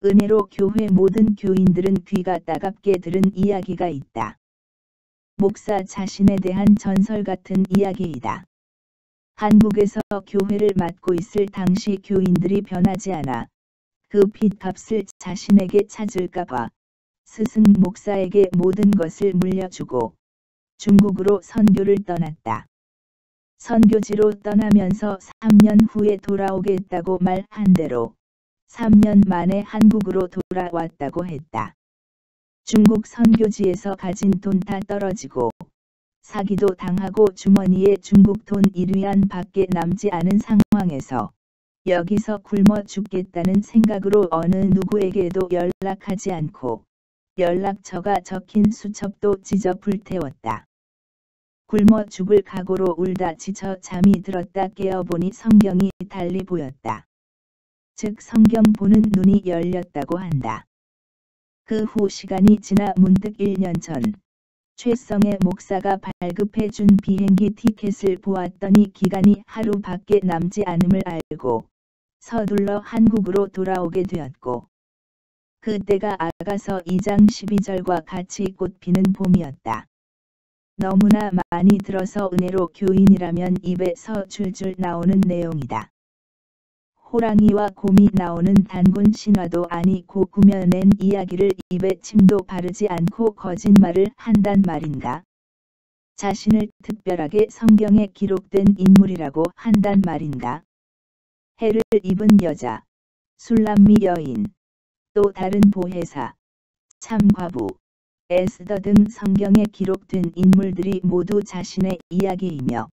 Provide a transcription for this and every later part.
은혜로 교회 모든 교인들은 귀가 따갑게 들은 이야기가 있다. 목사 자신에 대한 전설 같은 이야기이다. 한국에서 교회를 맡고 있을 당시 교인들이 변하지 않아 그 빚값을 자신에게 찾을까봐 스승 목사에게 모든 것을 물려주고 중국으로 선교를 떠났다. 선교지로 떠나면서 3년 후에 돌아오겠다고 말한 대로 3년 만에 한국으로 돌아왔다고 했다. 중국 선교지에서 가진 돈 다 떨어지고 사기도 당하고 주머니에 중국 돈 1위안 밖에 남지 않은 상황에서 여기서 굶어 죽겠다는 생각으로 어느 누구에게도 연락하지 않고 연락처가 적힌 수첩도 찢어 불태웠다. 굶어 죽을 각오로 울다 지쳐 잠이 들었다 깨어보니 성경이 달리 보였다. 즉 성경 보는 눈이 열렸다고 한다. 그 후 시간이 지나 문득 1년 전 최성애 목사가 발급해 준 비행기 티켓을 보았더니 기간이 하루밖에 남지 않음을 알고 서둘러 한국으로 돌아오게 되었고 그때가 아가서 2장 12절과 같이 꽃피는 봄이었다. 너무나 많이 들어서 은혜로 교인이라면 입에서 줄줄 나오는 내용이다. 호랑이와 곰이 나오는 단군 신화도 아니고 구며낸 이야기를 입에 침도 바르지 않고 거짓말을 한단 말인가? 자신을 특별하게 성경에 기록된 인물이라고 한단 말인가? 해를 입은 여자, 술람미 여인, 또 다른 보혜사, 참과부, 에스더 등 성경에 기록된 인물들이 모두 자신의 이야기이며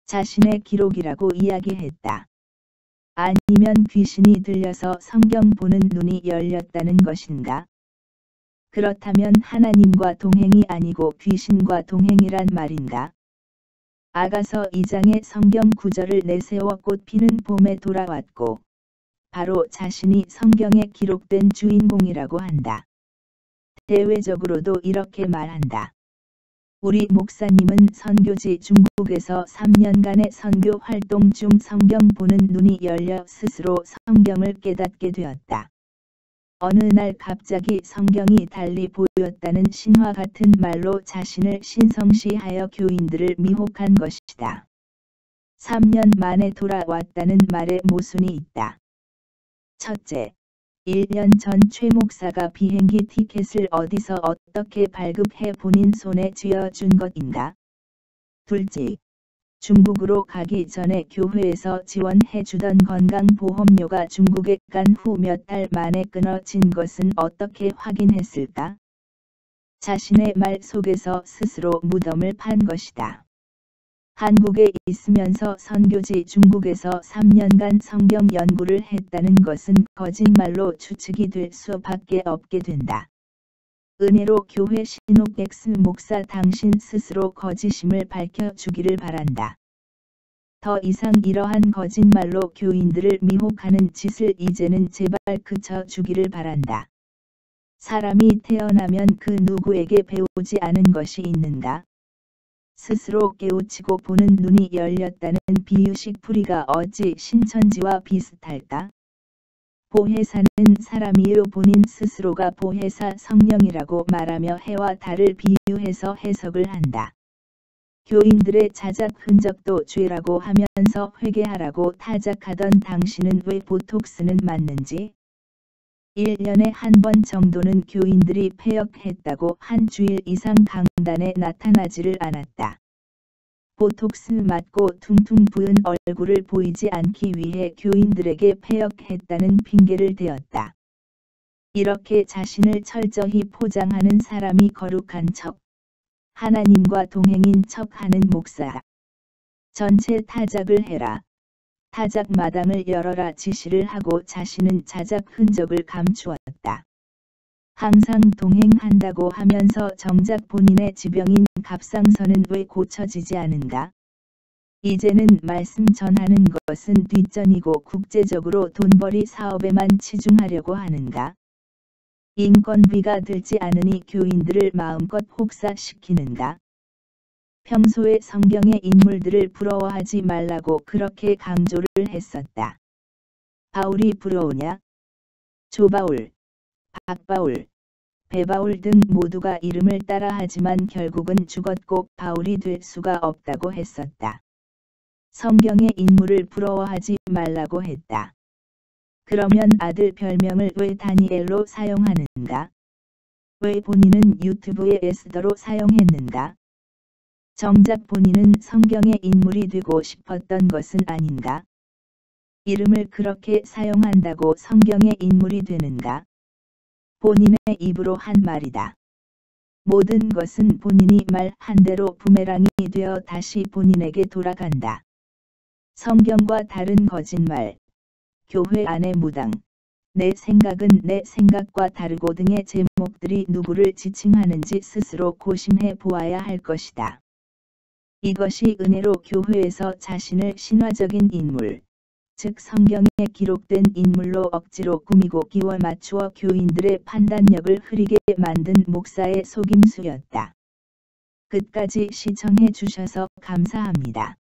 자신의 기록이라고 이야기했다. 아니면 귀신이 들려서 성경 보는 눈이 열렸다는 것인가? 그렇다면 하나님과 동행이 아니고 귀신과 동행이란 말인가? 아가서 2장의 성경 구절을 내세워 꽃피는 봄에 돌아왔고 바로 자신이 성경에 기록된 주인공이라고 한다. 대외적으로도 이렇게 말한다. 우리 목사님은 선교지 중국에서 3년간의 선교 활동 중 성경 보는 눈이 열려 스스로 성경을 깨닫게 되었다. 어느 날 갑자기 성경이 달리 보였다는 신화 같은 말로 자신을 신성시하여 교인들을 미혹한 것이다. 3년 만에 돌아왔다는 말에 모순이 있다. 첫째, 1년 전 최 목사가 비행기 티켓을 어디서 어떻게 발급해 본인 손에 쥐어준 것인가? 둘째, 중국으로 가기 전에 교회에서 지원해주던 건강보험료가 중국에 간 후 몇 달 만에 끊어진 것은 어떻게 확인했을까? 자신의 말 속에서 스스로 무덤을 판 것이다. 한국에 있으면서 선교지 중국에서 3년간 성경 연구를 했다는 것은 거짓말로 추측이 될 수밖에 없게 된다. 은혜로 교회 신옥 엑스 목사 당신 스스로 거짓임을 밝혀주기를 바란다. 더 이상 이러한 거짓말로 교인들을 미혹하는 짓을 이제는 제발 그쳐주기를 바란다. 사람이 태어나면 그 누구에게 배우지 않은 것이 있는가? 스스로 깨우치고 보는 눈이 열렸다는 비유식 풀이가 어찌 신천지와 비슷할까? 보혜사는 사람이요 본인 스스로가 보혜사 성령이라고 말하며 해와 달을 비유해서 해석을 한다. 교인들의 자작 흔적도 죄라고 하면서 회개하라고 타작하던 당신은 왜 보톡스는 맞는지? 1년에 한 번 정도는 교인들이 폐역했다고 한 주일 이상 강단에 나타나지를 않았다. 보톡스 맞고 퉁퉁 부은 얼굴을 보이지 않기 위해 교인들에게 폐역했다는 핑계를 대었다. 이렇게 자신을 철저히 포장하는 사람이 거룩한 척, 하나님과 동행인 척하는 목사. 전체 타작을 해라. 타작 마당을 열어라 지시를 하고 자신은 자작 흔적을 감추었다. 항상 동행한다고 하면서 정작 본인의 지병인 갑상선은 왜 고쳐지지 않은가? 이제는 말씀 전하는 것은 뒷전이고 국제적으로 돈벌이 사업에만 치중하려고 하는가? 인건비가 들지 않으니 교인들을 마음껏 혹사시키는가? 평소에 성경의 인물들을 부러워하지 말라고 그렇게 강조를 했었다. 바울이 부러우냐? 조바울, 박바울, 배바울 등 모두가 이름을 따라하지만 결국은 죽었고 바울이 될 수가 없다고 했었다. 성경의 인물을 부러워하지 말라고 했다. 그러면 아들 별명을 왜 다니엘로 사용하는가? 왜 본인은 유튜브에 에스더로 사용했는가? 정작 본인은 성경의 인물이 되고 싶었던 것은 아닌가? 이름을 그렇게 사용한다고 성경의 인물이 되는가? 본인의 입으로 한 말이다. 모든 것은 본인이 말한 대로 부메랑이 되어 다시 본인에게 돌아간다. 성경과 다른 거짓말, 교회 안의 무당, 내 생각은 내 생각과 다르고 등의 제목들이 누구를 지칭하는지 스스로 고심해 보아야 할 것이다. 이것이 은혜로 교회에서 자신을 신화적인 인물, 즉 성경에 기록된 인물로 억지로 꾸미고 끼워 맞추어 교인들의 판단력을 흐리게 만든 목사의 속임수였다. 끝까지 시청해 주셔서 감사합니다.